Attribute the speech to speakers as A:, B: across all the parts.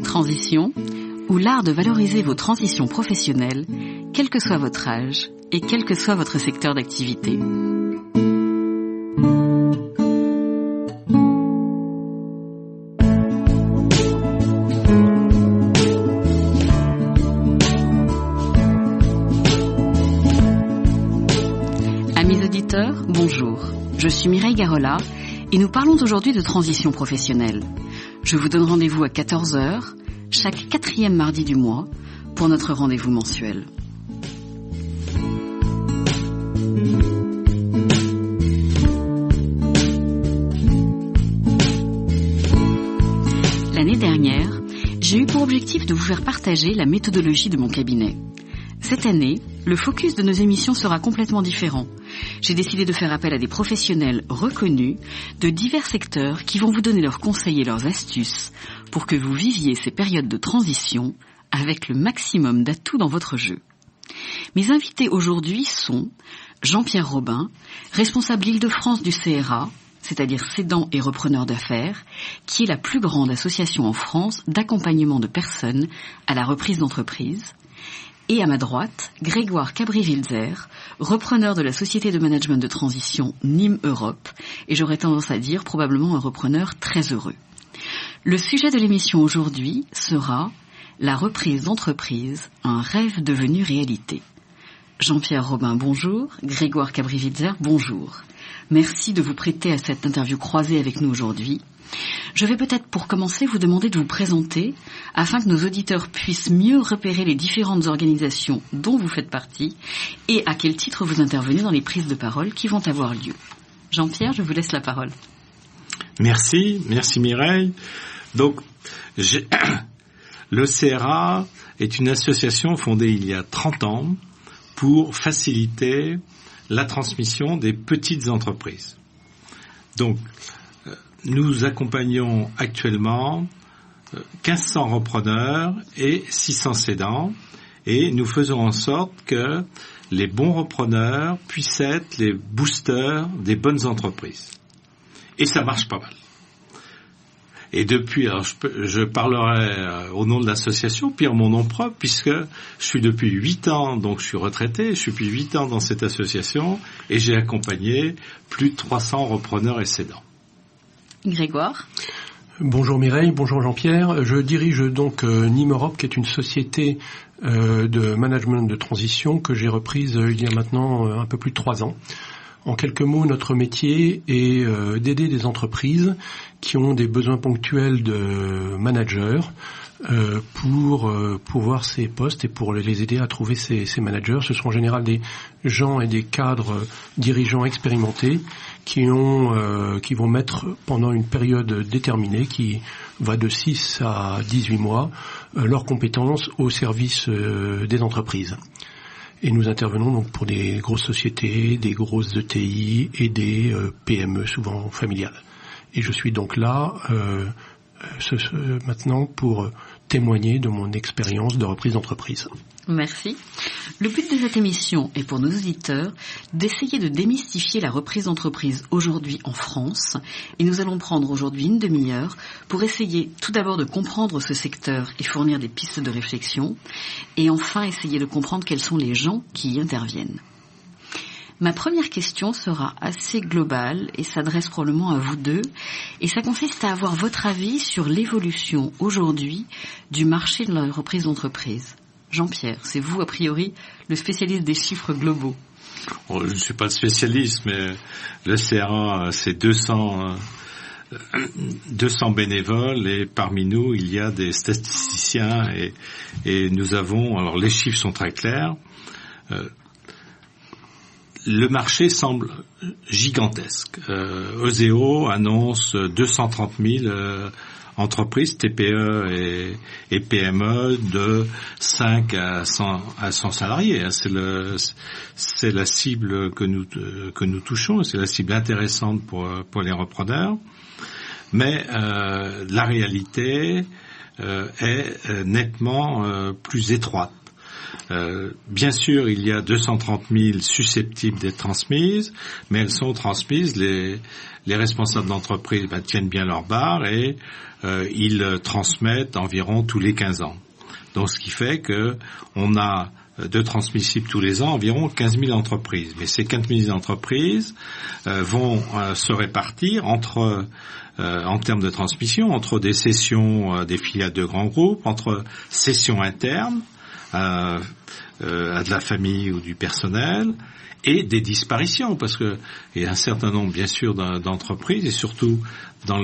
A: Transition, ou l'art de valoriser vos transitions professionnelles, quel que soit votre âge et quel que soit votre secteur d'activité. Amis auditeurs, bonjour. Je suis Mireille Garola et nous parlons aujourd'hui de transition professionnelle. Je vous donne rendez-vous à 14h, chaque 4e mardi du mois, pour notre rendez-vous mensuel. L'année dernière, j'ai eu pour objectif de vous faire partager la méthodologie de mon cabinet. Cette année, le focus de nos émissions sera complètement différent. J'ai décidé de faire appel à des professionnels reconnus de divers secteurs qui vont vous donner leurs conseils et leurs astuces pour que vous viviez ces périodes de transition avec le maximum d'atouts dans votre jeu. Mes invités aujourd'hui sont Jean-Pierre Robin, responsable Île-de-France du CRA, c'est-à-dire cédant et repreneur d'affaires, qui est la plus grande association en France d'accompagnement de personnes à la reprise d'entreprise. Et à ma droite, Grégoire Cabri-Wilzer, repreneur de la société de management de transition Nîmes Europe, et j'aurais tendance à dire probablement un repreneur très heureux. Le sujet de l'émission aujourd'hui sera la reprise d'entreprise, un rêve devenu réalité. Jean-Pierre Robin, bonjour. Grégoire Cabri-Wilzer, bonjour. Merci de vous prêter à cette interview croisée avec nous aujourd'hui. Je vais peut-être pour commencer vous demander de vous présenter afin que nos auditeurs puissent mieux repérer les différentes organisations dont vous faites partie et à quel titre vous intervenez dans les prises de parole qui vont avoir lieu. Jean-Pierre, je vous laisse la parole.
B: Merci Mireille. Donc, le CRA est une association fondée il y a 30 ans pour faciliter la transmission des petites entreprises. Donc, nous accompagnons actuellement 1500 repreneurs et 600 cédants et nous faisons en sorte que les bons repreneurs puissent être les boosters des bonnes entreprises. Et ça marche pas mal. Et depuis, alors je parlerai au nom de l'association, puis en mon nom propre, puisque je suis depuis 8 ans, donc je suis retraité, je suis depuis 8 ans dans cette association et j'ai accompagné plus de 300 repreneurs et cédants.
A: Grégoire.
C: Bonjour Mireille, bonjour Jean-Pierre. Je dirige donc Nîmes Europe, qui est une société de management de transition que j'ai reprise il y a maintenant un peu plus de 3 ans. En quelques mots, notre métier est d'aider des entreprises qui ont des besoins ponctuels de managers pour pouvoir ces postes et pour les aider à trouver ces managers. Ce sont en général des gens et des cadres dirigeants expérimentés qui vont mettre pendant une période déterminée qui va de 6 à 18 mois leurs compétences au service des entreprises. Et nous intervenons donc pour des grosses sociétés, des grosses ETI et des PME, souvent familiales. Et je suis donc là maintenant pour témoigner de mon expérience de reprise d'entreprise.
A: Merci. Le but de cette émission est pour nos auditeurs d'essayer de démystifier la reprise d'entreprise aujourd'hui en France. Et nous allons prendre aujourd'hui une demi-heure pour essayer tout d'abord de comprendre ce secteur et fournir des pistes de réflexion. Et enfin essayer de comprendre quels sont les gens qui y interviennent. Ma première question sera assez globale et s'adresse probablement à vous deux. Et ça consiste à avoir votre avis sur l'évolution aujourd'hui du marché de la reprise d'entreprise. Jean-Pierre, c'est vous, a priori, le spécialiste des chiffres globaux.
B: Je ne suis pas le spécialiste, mais le CRA, c'est 200 bénévoles et parmi nous, il y a des statisticiens et nous avons... Alors, les chiffres sont très clairs. Le marché semble gigantesque. Euseo annonce 230 000 entreprises TPE et PME de 5 à 100 salariés. C'est la cible que nous touchons, c'est la cible intéressante pour les repreneurs. Mais la réalité est nettement plus étroite. Bien sûr, il y a 230 000 susceptibles d'être transmises, mais elles sont transmises. Les responsables d'entreprise tiennent bien leur barre et ils transmettent environ tous les 15 ans. Donc, ce qui fait que on a de transmissibles tous les ans environ 15 000 entreprises. Mais ces 15 000 entreprises vont se répartir entre en termes de transmission, entre des cessions des filiales de grands groupes, entre cessions internes à de la famille ou du personnel, et des disparitions, parce que il y a un certain nombre, bien sûr, d'entreprises, et surtout à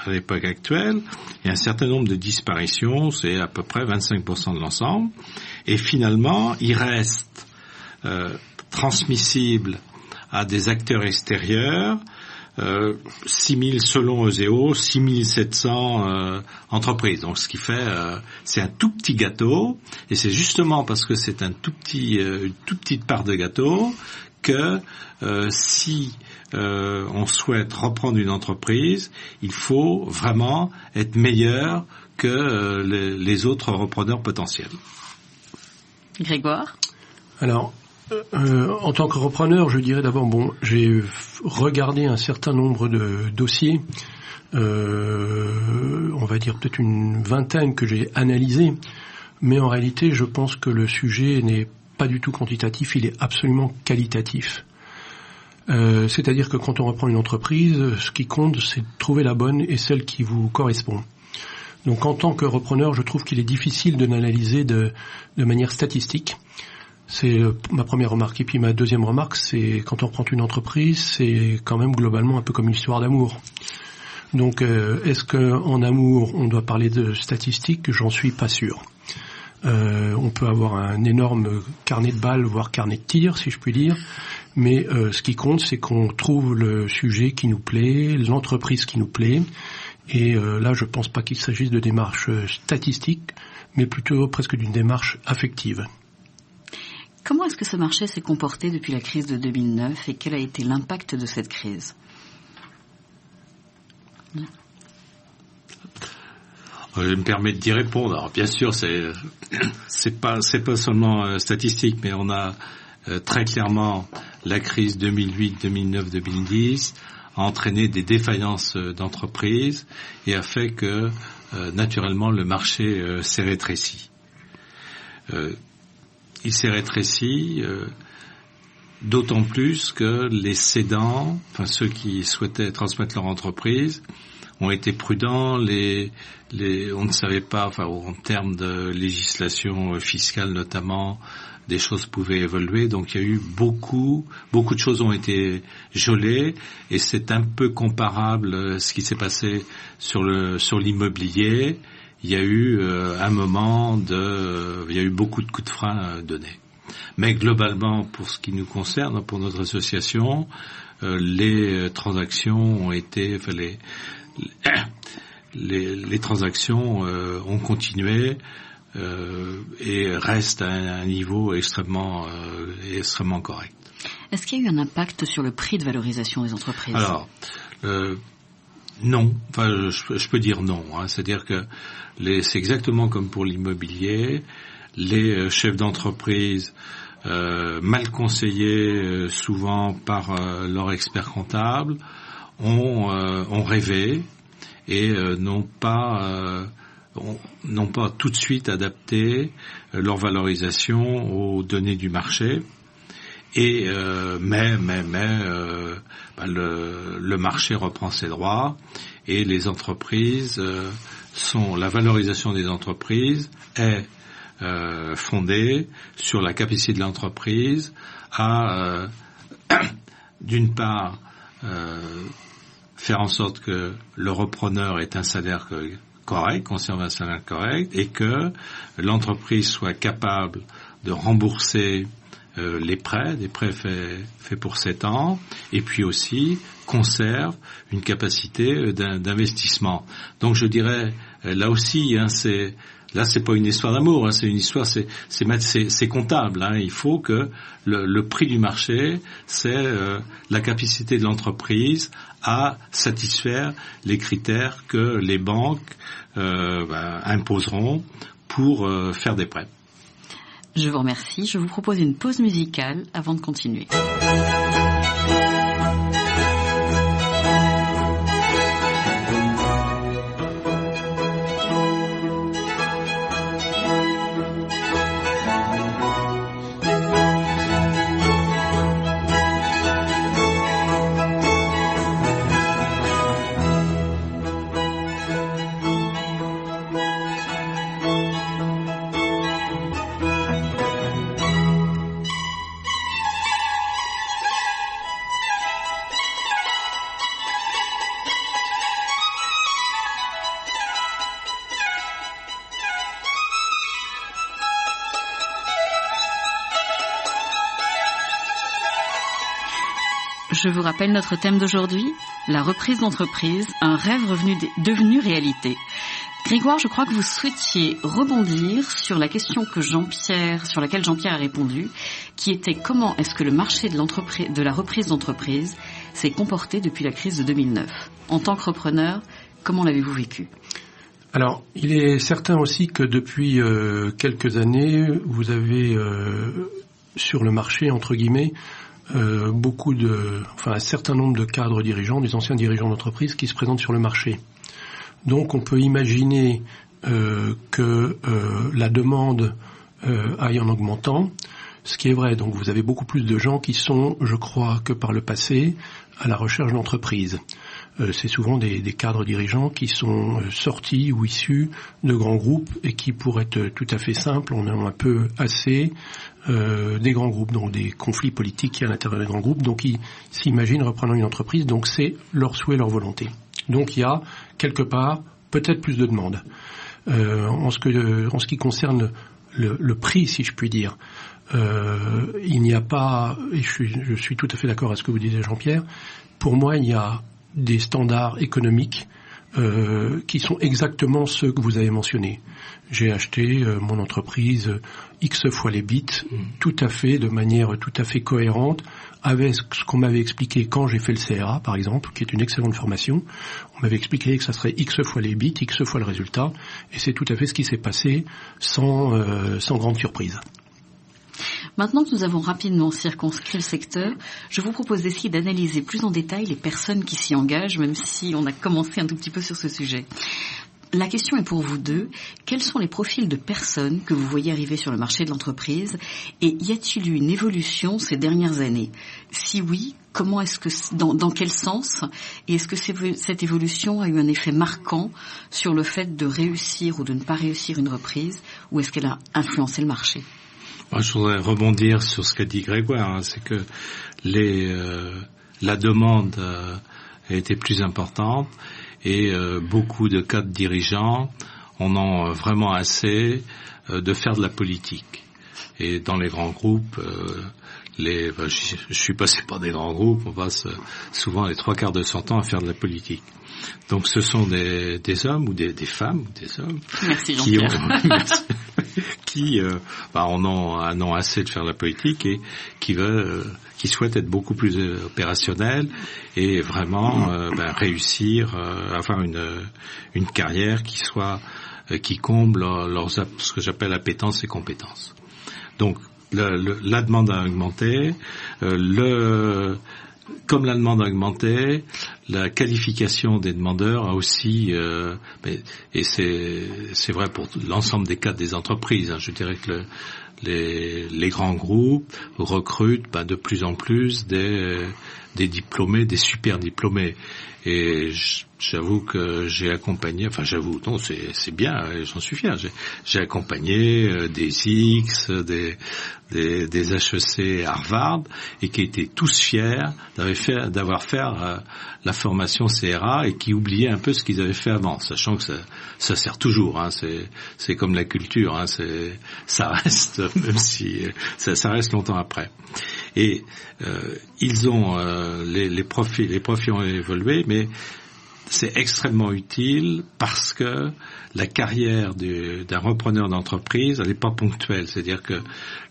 B: l'époque actuelle, il y a un certain nombre de disparitions, c'est à peu près 25% de l'ensemble, et finalement, il reste transmissible à des acteurs extérieurs 6 000 selon Euseo, 6 700 entreprises. Donc, ce qui fait, c'est un tout petit gâteau, et c'est justement parce que c'est une toute petite part de gâteau que si on souhaite reprendre une entreprise, il faut vraiment être meilleur que les autres repreneurs potentiels.
A: Grégoire ?
C: Alors, en tant que repreneur, je dirais d'abord, j'ai regardé un certain nombre de dossiers, on va dire peut-être une vingtaine que j'ai analysés, mais en réalité, je pense que le sujet n'est pas du tout quantitatif, il est absolument qualitatif. C'est-à-dire que quand on reprend une entreprise, ce qui compte, c'est de trouver la bonne et celle qui vous correspond. Donc en tant que repreneur, je trouve qu'il est difficile de l'analyser de manière statistique. C'est ma première remarque. Et puis ma deuxième remarque, c'est quand on reprend une entreprise, c'est quand même globalement un peu comme une histoire d'amour. Donc est-ce qu'en amour, on doit parler de statistiques ? J'en suis pas sûr. On peut avoir un énorme carnet de balles, voire carnet de tir, si je puis dire. Mais ce qui compte, c'est qu'on trouve le sujet qui nous plaît, l'entreprise qui nous plaît. Et là, je pense pas qu'il s'agisse de démarches statistiques, mais plutôt presque d'une démarche affective.
A: Comment est-ce que ce marché s'est comporté depuis la crise de 2009 et quel a été l'impact de cette crise ?
B: Je me permets d'y répondre. Alors, bien sûr, c'est pas seulement statistique, mais on a très clairement la crise 2008, 2009, 2010 a entraîné des défaillances d'entreprises et a fait que naturellement le marché s'est rétréci. Il s'est rétréci d'autant plus que les cédants, enfin ceux qui souhaitaient transmettre leur entreprise, ont été prudents. On ne savait pas, enfin en termes de législation fiscale notamment, des choses pouvaient évoluer. Donc il y a eu beaucoup de choses ont été gelées et c'est un peu comparable ce qui s'est passé sur l'immobilier. Il y a eu il y a eu beaucoup de coups de frein donnés. Mais globalement, pour ce qui nous concerne, pour notre association, les transactions ont été, enfin les transactions ont continué et restent à un niveau extrêmement correct.
A: Est-ce qu'il y a eu un impact sur le prix de valorisation des entreprises ?
B: Alors, non. Enfin, je peux dire non. C'est-à-dire que c'est exactement comme pour l'immobilier. Les chefs d'entreprise, mal conseillés souvent par leur expert comptable, ont rêvé et n'ont pas tout de suite adapté leur valorisation aux données du marché. Et le marché reprend ses droits et les entreprises la valorisation des entreprises est fondée sur la capacité de l'entreprise à d'une part faire en sorte que le repreneur ait un salaire correct, conserve un salaire correct, et que l'entreprise soit capable de rembourser des prêts faits pour 7 ans, et puis aussi conserve une capacité d'investissement. Donc je dirais, là aussi, c'est pas une histoire d'amour, c'est une histoire, c'est comptable. Il faut que le prix du marché, c'est la capacité de l'entreprise à satisfaire les critères que les banques imposeront pour faire des prêts.
A: Je vous remercie. Je vous propose une pause musicale avant de continuer. Je vous rappelle notre thème d'aujourd'hui, la reprise d'entreprise, un rêve devenu réalité. Grégoire, je crois que vous souhaitiez rebondir sur la question sur laquelle Jean-Pierre a répondu, qui était comment est-ce que le marché de la reprise d'entreprise s'est comporté depuis la crise de 2009. En tant que repreneur, comment l'avez-vous vécu ?
C: Alors, il est certain aussi que depuis quelques années, vous avez sur le marché, entre guillemets, un certain nombre de cadres dirigeants, des anciens dirigeants d'entreprise qui se présentent sur le marché. Donc on peut imaginer que la demande aille en augmentant, ce qui est vrai. Donc vous avez beaucoup plus de gens qui sont, je crois, que par le passé, à la recherche d'entreprises. C'est souvent des cadres dirigeants qui sont sortis ou issus de grands groupes et qui, pour être tout à fait simple, on a un peu assez des grands groupes, donc des conflits politiques à l'intérieur des grands groupes, donc ils s'imaginent reprenant une entreprise, donc c'est leur souhait, leur volonté. Donc il y a quelque part peut-être plus de demandes. En ce qui concerne le prix, si je puis dire, il n'y a pas, et je suis tout à fait d'accord avec ce que vous disiez Jean-Pierre, pour moi il y a des standards économiques qui sont exactement ceux que vous avez mentionnés. J'ai acheté mon entreprise X fois les bits, tout à fait, de manière tout à fait cohérente, avec ce qu'on m'avait expliqué quand j'ai fait le CRA, par exemple, qui est une excellente formation. On m'avait expliqué que ça serait X fois les bits, X fois le résultat, et c'est tout à fait ce qui s'est passé sans grande surprise.
A: Maintenant que nous avons rapidement circonscrit le secteur, je vous propose d'essayer d'analyser plus en détail les personnes qui s'y engagent, même si on a commencé un tout petit peu sur ce sujet. La question est pour vous deux. Quels sont les profils de personnes que vous voyez arriver sur le marché de l'entreprise et y a-t-il eu une évolution ces dernières années ? Si oui, comment est-ce que, dans quel sens ? Et est-ce que cette évolution a eu un effet marquant sur le fait de réussir ou de ne pas réussir une reprise, ou est-ce qu'elle a influencé le marché ?
B: Moi, je voudrais rebondir sur ce qu'a dit Grégoire, c'est que la demande a été plus importante et beaucoup de cadres dirigeants en ont vraiment assez de faire de la politique. Et dans les grands groupes, je suis passé par des grands groupes, on passe souvent les 3/4 de son temps à faire de la politique. Donc ce sont des hommes ou des femmes ou des hommes.
A: Merci,
B: qui en ont assez de faire la politique et qui souhaitent être beaucoup plus opérationnels et vraiment réussir, avoir une carrière qui comble ce que j'appelle appétence et compétences. Donc la demande a augmenté, comme la demande a augmenté, la qualification des demandeurs a aussi, et c'est vrai pour l'ensemble des cadres des entreprises, je dirais que les grands groupes recrutent de plus en plus des des diplômés, des super diplômés. Et j'avoue que j'ai accompagné, enfin j'avoue, non, c'est bien, j'en suis fier. J'ai accompagné des X, des HEC Harvard, et qui étaient tous fiers d'avoir fait la formation CRA et qui oubliaient un peu ce qu'ils avaient fait avant, sachant que ça sert toujours. Hein, c'est comme la culture, hein, ça reste, même si ça reste longtemps après. Et ils ont les profils ont évolué, mais c'est extrêmement utile parce que la carrière d'un repreneur d'entreprise, elle n'est pas ponctuelle. C'est-à-dire que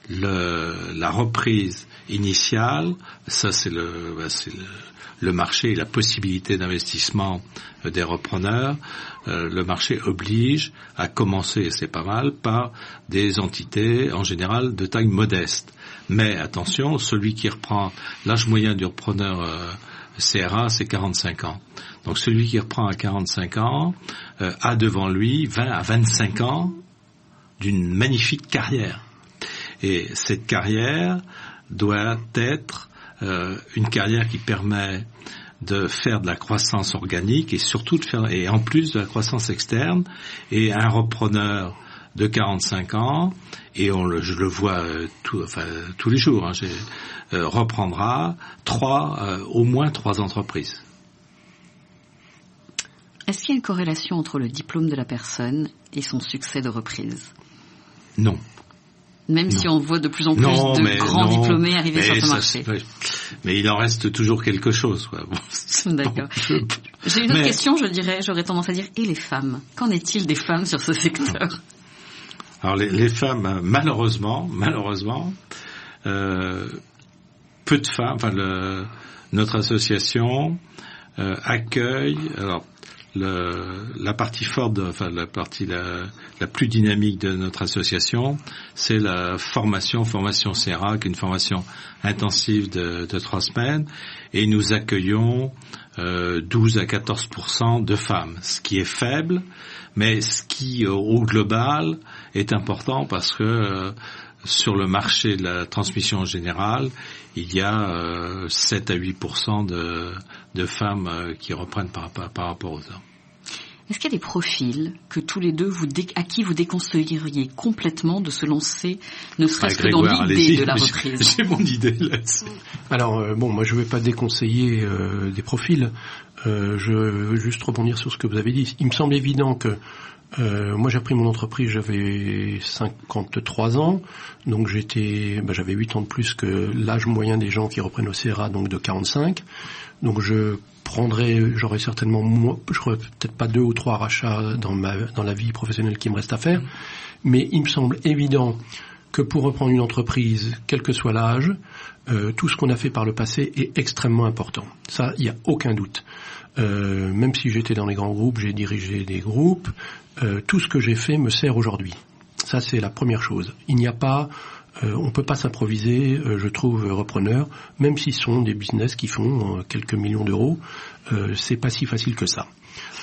B: la reprise initiale, ça c'est le marché et la possibilité d'investissement des repreneurs. Le marché oblige à commencer, et c'est pas mal, par des entités en général de taille modeste. Mais attention, celui qui reprend, l'âge moyen du repreneur CRA, c'est 45 ans. Donc celui qui reprend à 45 ans a devant lui 20 à 25 ans d'une magnifique carrière. Et cette carrière doit être une carrière qui permet de faire de la croissance organique et surtout et en plus de la croissance externe. Et un repreneur de 45 ans, et je le vois tous les jours, hein, reprendra au moins 3 entreprises.
A: Est-ce qu'il y a une corrélation entre le diplôme de la personne et son succès de reprise?
B: Non.
A: Même si on voit de plus en plus de grands diplômés arriver sur ce marché.
B: Mais il en reste toujours quelque chose, quoi. Bon,
A: d'accord. J'ai une autre question, j'aurais tendance à dire, et les femmes? Qu'en est-il des femmes sur ce secteur?
B: Alors les femmes, malheureusement, peu de femmes, notre association accueille, alors la partie forte, la partie la plus dynamique de notre association, c'est la formation CRA, qui est une formation intensive de 3 semaines, et nous accueillons 12 à 14% de femmes, ce qui est faible, mais ce qui au global est important parce que sur le marché de la transmission générale, il y a 7 à 8% de femmes qui reprennent par rapport aux hommes.
A: Est-ce qu'il y a des profils que tous les deux à qui vous déconseilleriez complètement de se lancer, ne serait-ce que dans l'idée de la reprise?
B: J'ai mon idée là-dessus.
C: Alors moi je ne vais pas déconseiller des profils. Je veux juste rebondir sur ce que vous avez dit. Il me semble évident que moi j'ai repris mon entreprise, j'avais 53 ans, donc j'avais 8 ans de plus que l'âge moyen des gens qui reprennent au CRA, donc de 45. Donc j'aurais certainement, je ferais peut-être pas 2 ou 3 rachats dans la vie professionnelle qui me reste à faire, mais il me semble évident que pour reprendre une entreprise, quel que soit l'âge, tout ce qu'on a fait par le passé est extrêmement important. Ça, il n'y a aucun doute. Même si j'étais dans les grands groupes, j'ai dirigé des groupes, tout ce que j'ai fait me sert aujourd'hui. Ça, c'est la première chose. Il n'y a pas, on peut pas s'improviser, je trouve, repreneur, même s'ils sont des business qui font quelques millions d'euros, c'est pas si facile que ça.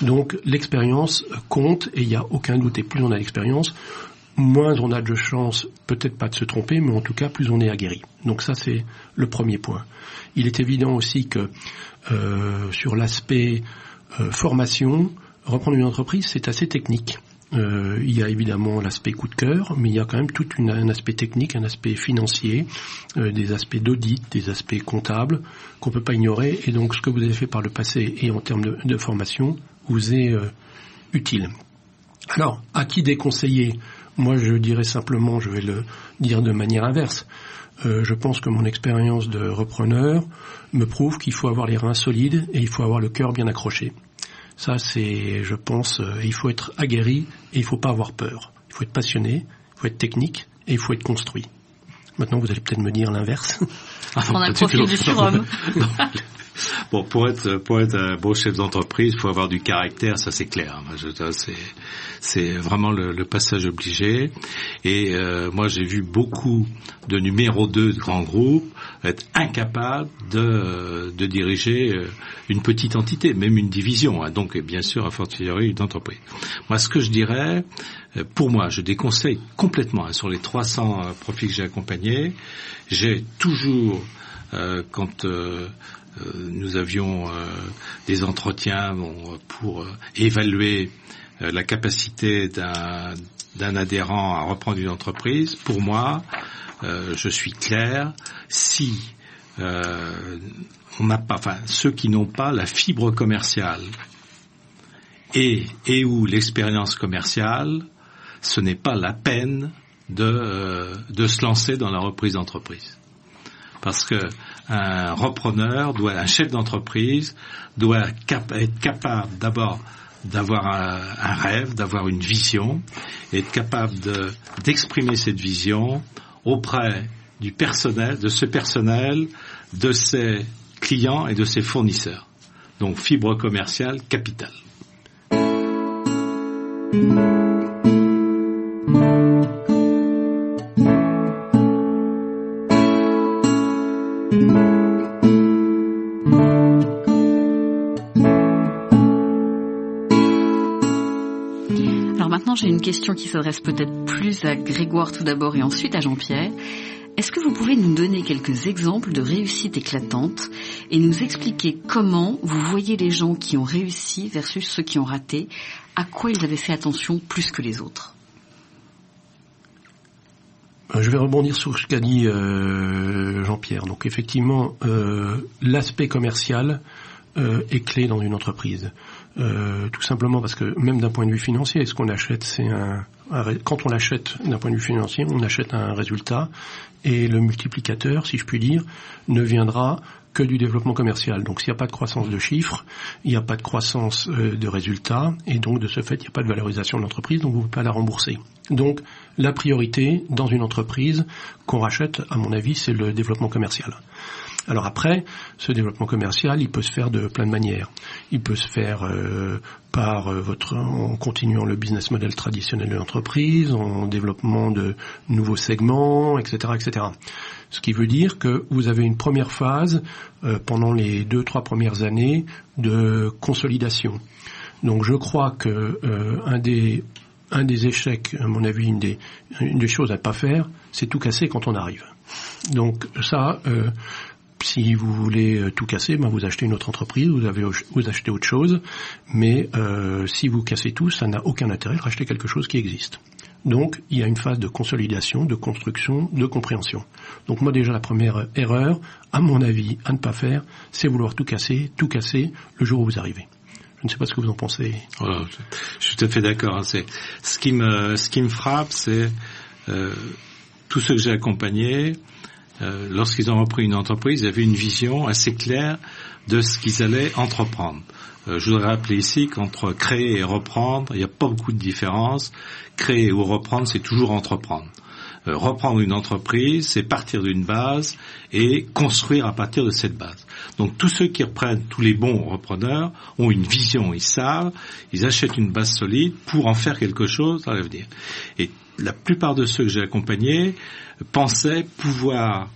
C: Donc, l'expérience compte et il n'y a aucun doute. Et plus on a d'expérience, moins on a de chance, peut-être pas de se tromper, mais en tout cas, plus on est aguerri. Donc ça, c'est le premier point. Il est évident aussi que sur l'aspect formation, reprendre une entreprise, c'est assez technique. Il y a évidemment l'aspect coup de cœur, mais il y a quand même tout un aspect technique, un aspect financier, des aspects d'audit, des aspects comptables qu'on peut pas ignorer. Et donc, ce que vous avez fait par le passé et en termes de formation vous est utile. Alors, à qui déconseiller? Moi, je dirais simplement, je vais le dire de manière inverse. Je pense que mon expérience de repreneur me prouve qu'il faut avoir les reins solides et il faut avoir le cœur bien accroché. Ça, c'est, je pense, il faut être aguerri et il faut pas avoir peur. Il faut être passionné, il faut être technique et il faut être construit. Maintenant, vous allez peut-être me dire l'inverse.
A: On a le profil du surhomme.
B: Bon, pour être un beau chef d'entreprise, il faut avoir du caractère, ça c'est clair. C'est vraiment le passage obligé. Et moi, j'ai vu beaucoup de numéro 2 de grands groupes être incapables de diriger une petite entité, même une division. Hein, donc, bien sûr, a fortiori une entreprise. Moi, ce que je dirais, pour moi, je déconseille complètement sur les 300 profils que j'ai accompagnés. J'ai toujours, quand nous avions des entretiens pour évaluer la capacité d'un adhérent à reprendre une entreprise. Pour moi, je suis clair, si on n'a pas, ceux qui n'ont pas la fibre commerciale et ou l'expérience commerciale, ce n'est pas la peine de se lancer dans la reprise d'entreprise. Parce que un chef d'entreprise doit être capable d'abord d'avoir un rêve, d'avoir une vision, et être capable d'exprimer cette vision auprès du personnel, de ce personnel, de ses clients et de ses fournisseurs. Donc fibre commerciale capitale.
A: Alors maintenant, j'ai une question qui s'adresse peut-être plus à Grégoire tout d'abord et ensuite à Jean-Pierre. Est-ce que vous pouvez nous donner quelques exemples de réussites éclatantes et nous expliquer comment vous voyez les gens qui ont réussi versus ceux qui ont raté, à quoi ils avaient fait attention plus que les autres?
C: Je vais rebondir sur ce qu'a dit Jean-Pierre. Donc effectivement, l'aspect commercial est clé dans une entreprise. Tout simplement parce que même d'un point de vue financier, ce qu'on achète, quand on l'achète d'un point de vue financier, on achète un résultat et le multiplicateur, si je puis dire, ne viendra que du développement commercial. Donc s'il n'y a pas de croissance de chiffres, il n'y a pas de croissance de résultats et donc de ce fait, il n'y a pas de valorisation de l'entreprise, donc vous ne pouvez pas la rembourser. Donc la priorité dans une entreprise qu'on rachète, à mon avis, c'est le développement commercial. Alors après, ce développement commercial, il peut se faire de plein de manières. Il peut se faire en continuant le business model traditionnel de l'entreprise, en développement de nouveaux segments, etc., etc. Ce qui veut dire que vous avez une première phase pendant les 2-3 premières années de consolidation. Donc je crois que un des échecs, à mon avis, une des choses à ne pas faire, c'est tout casser quand on arrive. Donc ça, si vous voulez tout casser, vous achetez une autre entreprise, vous achetez autre chose, mais si vous cassez tout, ça n'a aucun intérêt de racheter quelque chose qui existe. Donc il y a une phase de consolidation, de construction, de compréhension. Donc moi déjà la première erreur, à mon avis, à ne pas faire, c'est vouloir tout casser le jour où vous arrivez. Je ne sais pas ce que vous en pensez.
B: Voilà, je suis tout à fait d'accord. C'est ce qui me frappe, c'est tous ceux que j'ai accompagnés. Lorsqu'ils ont repris une entreprise, ils avaient une vision assez claire de ce qu'ils allaient entreprendre. Je voudrais rappeler ici qu'entre créer et reprendre, il n'y a pas beaucoup de différence. Créer ou reprendre, c'est toujours entreprendre. Reprendre une entreprise, c'est partir d'une base et construire à partir de cette base. Donc tous ceux qui reprennent, tous les bons repreneurs, ont une vision, ils savent, ils achètent une base solide pour en faire quelque chose dans l'avenir. Et la plupart de ceux que j'ai accompagnés pensaient pouvoir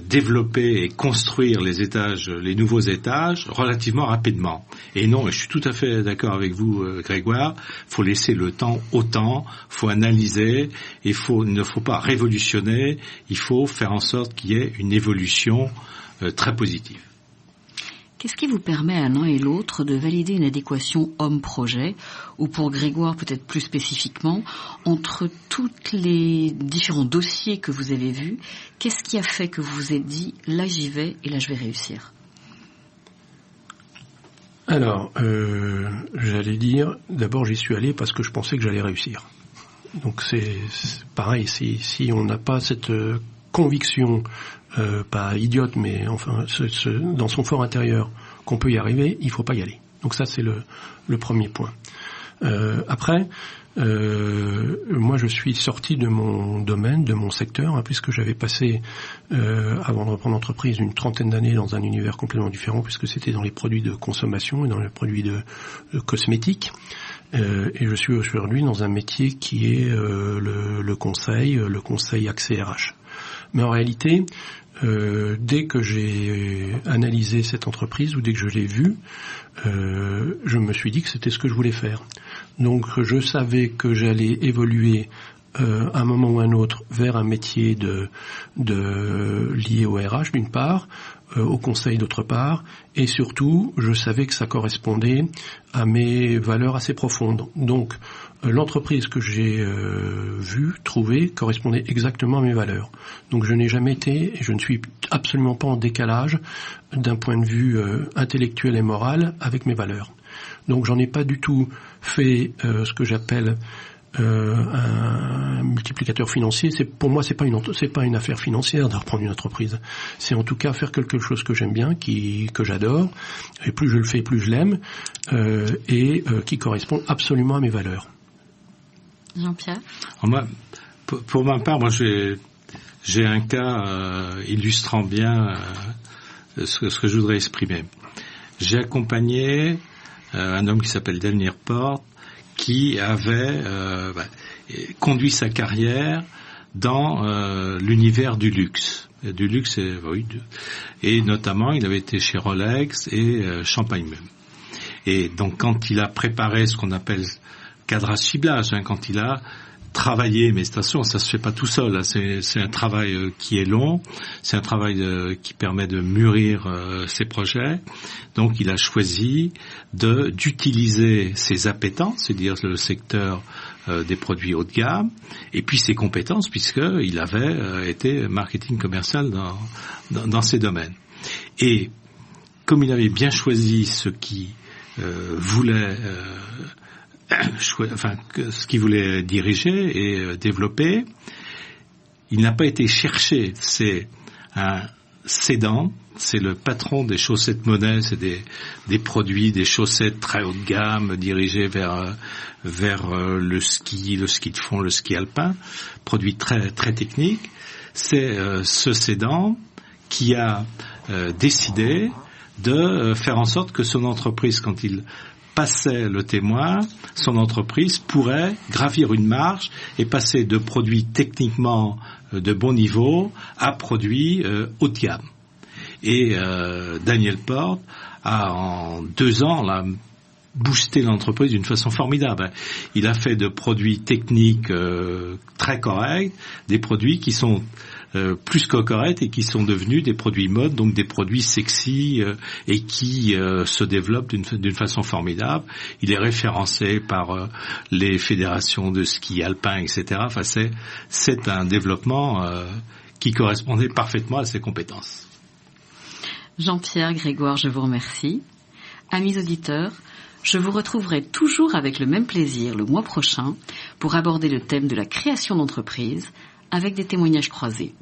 B: développer et construire les nouveaux étages relativement rapidement. Et non, je suis tout à fait d'accord avec vous, Grégoire, faut laisser le temps au temps, faut analyser, il ne faut pas révolutionner, il faut faire en sorte qu'il y ait une évolution très positive.
A: Qu'est-ce qui vous permet à l'un et l'autre de valider une adéquation homme-projet, ou pour Grégoire peut-être plus spécifiquement, entre tous les différents dossiers que vous avez vus, qu'est-ce qui a fait que vous vous êtes dit « là j'y vais et là je vais réussir » ?
C: Alors, j'allais dire, d'abord j'y suis allé parce que je pensais que j'allais réussir. Donc c'est pareil, si on n'a pas cette conviction, pas idiote, mais enfin dans son fort intérieur qu'on peut y arriver, il faut pas y aller. Donc ça c'est le premier point. Après, moi je suis sorti de mon domaine, de mon secteur, puisque j'avais passé avant de reprendre l'entreprise une 30aine d'années dans un univers complètement différent, puisque c'était dans les produits de consommation et dans les produits de cosmétiques. Et je suis aujourd'hui dans un métier qui est le conseil accès RH. Mais en réalité, dès que j'ai analysé cette entreprise ou dès que je l'ai vue, je me suis dit que c'était ce que je voulais faire. Donc je savais que j'allais évoluer à un moment ou un autre vers un métier lié au RH d'une part, au conseil d'autre part, et surtout, je savais que ça correspondait à mes valeurs assez profondes. Donc, l'entreprise que j'ai trouvée, correspondait exactement à mes valeurs. Donc, je n'ai jamais été, et je ne suis absolument pas en décalage d'un point de vue intellectuel et moral avec mes valeurs. Donc, j'en ai pas du tout fait ce que j'appelle un multiplicateur financier. Pour moi, c'est pas une affaire financière de reprendre une entreprise. C'est en tout cas faire quelque chose que j'aime bien, que j'adore, et plus je le fais, plus je l'aime, et qui correspond absolument à mes valeurs.
A: Jean-Pierre?
B: Pour ma part, j'ai un cas illustrant bien ce que je voudrais exprimer. J'ai accompagné un homme qui s'appelle Daniel Porte, qui avait conduit sa carrière dans l'univers du luxe. Du luxe, et notamment, il avait été chez Rolex et Champagne même. Et donc, quand il a préparé ce qu'on appelle cadrage ciblage, quand il a travaillé, mais attention, ça se fait pas tout seul, hein, c'est un travail qui est long, c'est un travail qui permet de mûrir ses projets. Donc il a choisi d'utiliser ses appétences, c'est-à-dire le secteur des produits haut de gamme, et puis ses compétences, puisqu'il avait été marketing commercial dans ces domaines. Et comme il avait bien choisi ce qu'il voulait ce qu'il voulait diriger et développer, il n'a pas été cherché. C'est un cédant, c'est le patron des chaussettes Monet, c'est des produits, des chaussettes très haut de gamme dirigés vers le ski de fond, le ski alpin, produits très très techniques. C'est ce cédant qui a décidé de faire en sorte que son entreprise, quand il passait le témoin, son entreprise pourrait gravir une marche et passer de produits techniquement de bon niveau à produits haut de gamme. Et Daniel Porte a en 2 ans boosté l'entreprise d'une façon formidable. Il a fait de produits techniques très corrects, des produits qui sont plus que corrects et qui sont devenus des produits mode, donc des produits sexy et qui se développent d'une façon formidable. Il est référencé par les fédérations de ski alpin, etc. Enfin, c'est un développement qui correspondait parfaitement à ses compétences.
A: Jean-Pierre, Grégoire, je vous remercie. Amis auditeurs, je vous retrouverai toujours avec le même plaisir le mois prochain pour aborder le thème de la création d'entreprise avec des témoignages croisés.